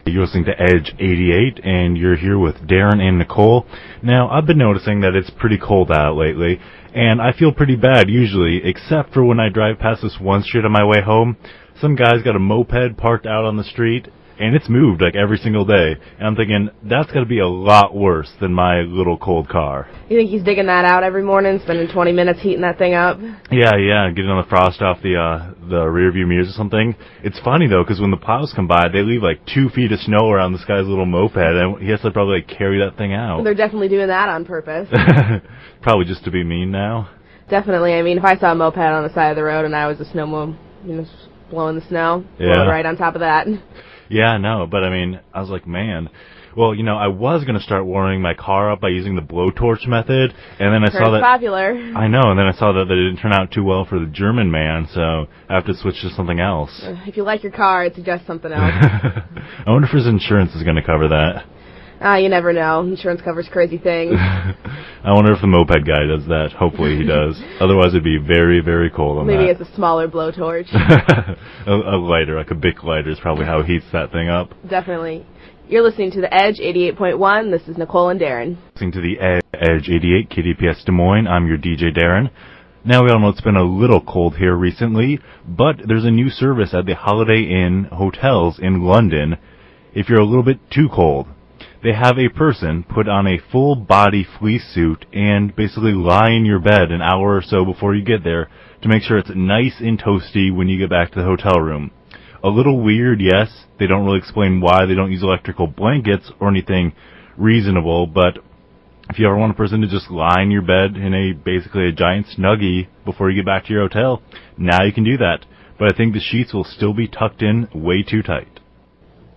You're listening to Edge 88, and you're here with Darin and Nicole. Now, I've been noticing that it's pretty cold out lately, and I feel pretty bad usually, except for when I drive past this one street on my way home. Some guy's got a moped parked out on the street, and it's moved like every single day. And I'm thinking, that's got to be a lot worse than my little cold car. You think he's digging that out every morning, spending 20 minutes heating that thing up? Yeah, getting on the frost off the rear view mirrors or something. It's funny, though, because when the plows come by, they leave like 2 feet of snow around this guy's little moped, and he has to probably like carry that thing out. They're definitely doing that on purpose. Probably just to be mean now. Definitely. I mean, if I saw a moped on the side of the road and I was a snowmobile, blowing the snow, blowing right on top of that. Yeah, no, but I mean, I was like, man. Well, I was going to start warming my car up by using the blowtorch method, and then I saw that... popular. I know, and then I saw that it didn't turn out too well for the German man, so I have to switch to something else. If you like your car, I'd suggest something else. I wonder if his insurance is going to cover that. You never know. Insurance covers crazy things. I wonder if the moped guy does that. Hopefully he does. Otherwise it'd be very, very cold on Maybe that. it's a smaller blowtorch. a lighter, like a Bic lighter is probably how he heats that thing up. Definitely. You're listening to The Edge 88.1. This is Nicole and Darin. Listening to The Edge 88, KDPS Des Moines. I'm your DJ Darin. Now we all know it's been a little cold here recently, but there's a new service at the Holiday Inn hotels in London if you're a little bit too cold. They have a person put on a full-body fleece suit and basically lie in your bed an hour or so before you get there to make sure it's nice and toasty when you get back to the hotel room. A little weird, yes. They don't really explain why they don't use electrical blankets or anything reasonable, but if you ever want a person to just lie in your bed in basically a giant Snuggie before you get back to your hotel, now you can do that. But I think the sheets will still be tucked in way too tight.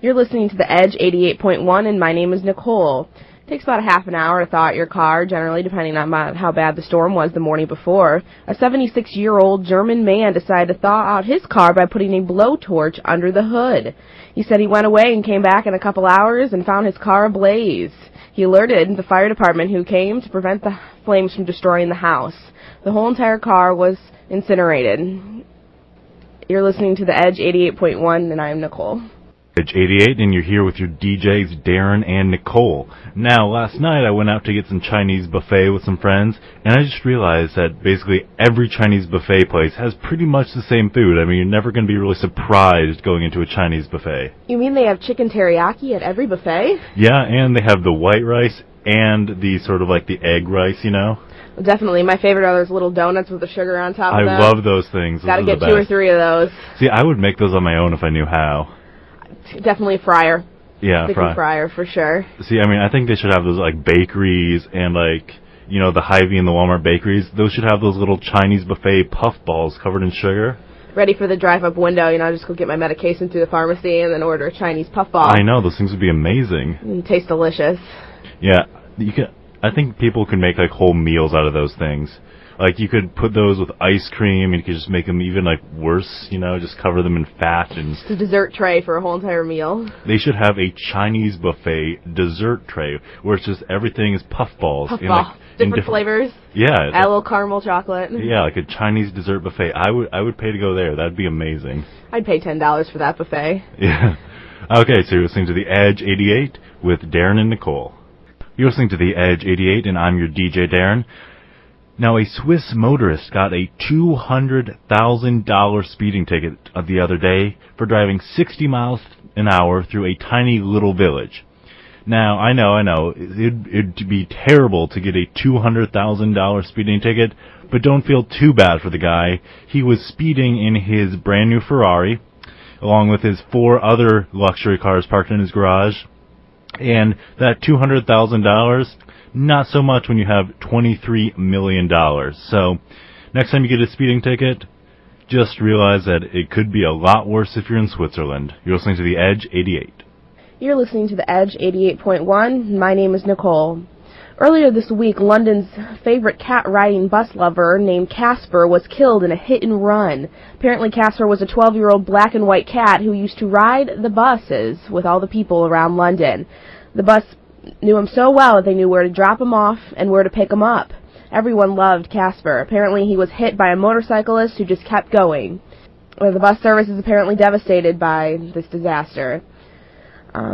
You're listening to The Edge 88.1, and my name is Nicole. It takes about a half an hour to thaw out your car, generally, depending on how bad the storm was the morning before. A 76-year-old German man decided to thaw out his car by putting a blowtorch under the hood. He said he went away and came back in a couple hours and found his car ablaze. He alerted the fire department, who came to prevent the flames from destroying the house. The whole entire car was incinerated. You're listening to The Edge 88.1, and I am Nicole. Edge 88, and you're here with your DJs, Darin and Nicole. Now, last night I went out to get some Chinese buffet with some friends, and I just realized that basically every Chinese buffet place has pretty much the same food. I mean, you're never going to be really surprised going into a Chinese buffet. You mean they have chicken teriyaki at every buffet? Yeah, and they have the white rice and the sort of like the egg rice, Definitely. My favorite are those little donuts with the sugar on top of them. I love those things. Gotta get 2 or 3 of those. See, I would make those on my own if I knew how. Definitely a fryer. Yeah, fryer for sure. See, I mean, I think they should have those like bakeries and like, the Hy-Vee and the Walmart bakeries. Those should have those little Chinese buffet puff balls covered in sugar. Ready for the drive-up window, just go get my medication through the pharmacy and then order a Chinese puff ball. I know, those things would be amazing. And taste delicious. Yeah, I think people can make like whole meals out of those things. Like, you could put those with ice cream, and you could just make them even, like, worse, just cover them in fat. And it's a dessert tray for a whole entire meal. They should have a Chinese buffet dessert tray, where it's just everything is puff balls. Different flavors. Yeah. Add a little caramel chocolate. Yeah, like a Chinese dessert buffet. I would pay to go there. That'd be amazing. I'd pay $10 for that buffet. Yeah. Okay, so you're listening to The Edge 88 with Darin and Nicole. You're listening to The Edge 88, and I'm your DJ Darin. Now, a Swiss motorist got a $200,000 speeding ticket the other day for driving 60 miles an hour through a tiny little village. Now, I know, it'd be terrible to get a $200,000 speeding ticket, but don't feel too bad for the guy. He was speeding in his brand new Ferrari, along with his 4 other luxury cars parked in his garage, and that $200,000... not so much when you have $23 million. So, next time you get a speeding ticket, just realize that it could be a lot worse if you're in Switzerland. You're listening to The Edge 88. You're listening to The Edge 88.1. My name is Nicole. Earlier this week, London's favorite cat-riding bus lover named Casper was killed in a hit-and-run. Apparently, Casper was a 12-year-old black and white cat who used to ride the buses with all the people around London. The bus knew him so well that they knew where to drop him off and where to pick him up. Everyone loved Casper. Apparently, he was hit by a motorcyclist who just kept going. The bus service is apparently devastated by this disaster.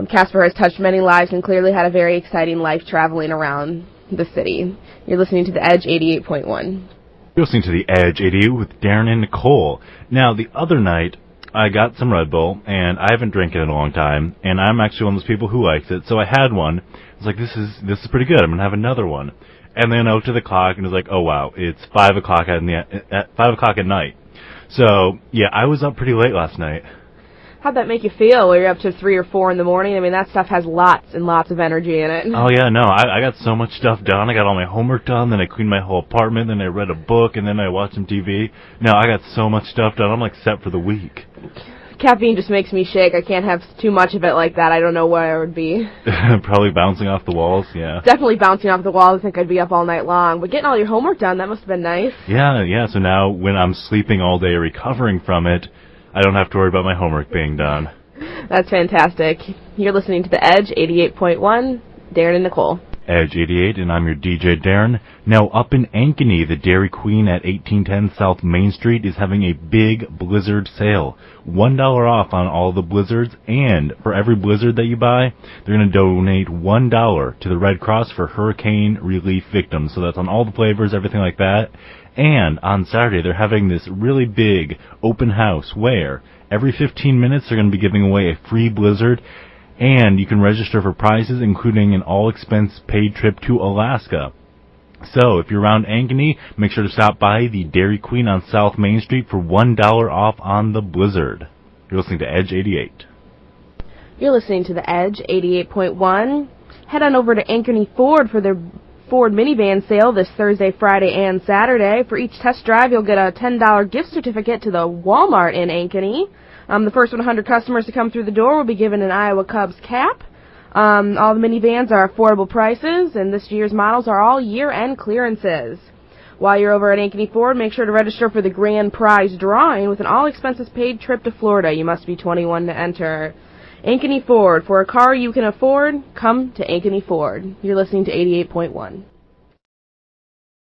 Casper has touched many lives and clearly had a very exciting life traveling around the city. You're listening to The Edge 88.1. You're listening to The Edge 88 with Darin and Nicole. Now, the other night, I got some Red Bull, and I haven't drank it in a long time, and I'm actually one of those people who likes it, so I had one. I was like, this is pretty good. I'm going to have another one. And then I looked at the clock, and it was like, oh, wow, it's 5 o'clock at 5 o'clock at night. So, yeah, I was up pretty late last night. How'd that make you feel? Were you up to 3 or 4 in the morning? I mean, that stuff has lots and lots of energy in it. Oh, yeah, no, I got so much stuff done. I got all my homework done, then I cleaned my whole apartment, then I read a book, and then I watched some TV. No, I got so much stuff done. I'm, like, set for the week. Caffeine just makes me shake. I can't have too much of it like that. I don't know where I would be. Probably bouncing off the walls, yeah. Definitely bouncing off the walls. I think I'd be up all night long. But getting all your homework done, that must have been nice. Yeah, so now when I'm sleeping all day recovering from it, I don't have to worry about my homework being done. That's fantastic. You're listening to The Edge 88.1, Darin and Nicole. Edge 88, and I'm your DJ Darin. Now, up in Ankeny, the Dairy Queen at 1810 South Main Street is having a big Blizzard sale. $1 off on all the Blizzards, and for every Blizzard that you buy, they're going to donate $1 to the Red Cross for hurricane relief victims. So that's on all the flavors, everything like that. And on Saturday, they're having this really big open house where every 15 minutes they're going to be giving away a free Blizzard, and you can register for prizes, including an all-expense-paid trip to Alaska. So, if you're around Ankeny, make sure to stop by the Dairy Queen on South Main Street for $1 off on the Blizzard. You're listening to Edge 88. You're listening to The Edge 88.1. Head on over to Ankeny Ford for their Ford minivan sale this Thursday, Friday, and Saturday. For each test drive, you'll get a $10 gift certificate to the Walmart in Ankeny. The first 100 customers to come through the door will be given an Iowa Cubs cap. All the minivans are affordable prices, and this year's models are all year-end clearances. While you're over at Ankeny Ford, make sure to register for the grand prize drawing with an all-expenses-paid trip to Florida. You must be 21 to enter. Ankeny Ford. For a car you can afford, come to Ankeny Ford. You're listening to 88.1.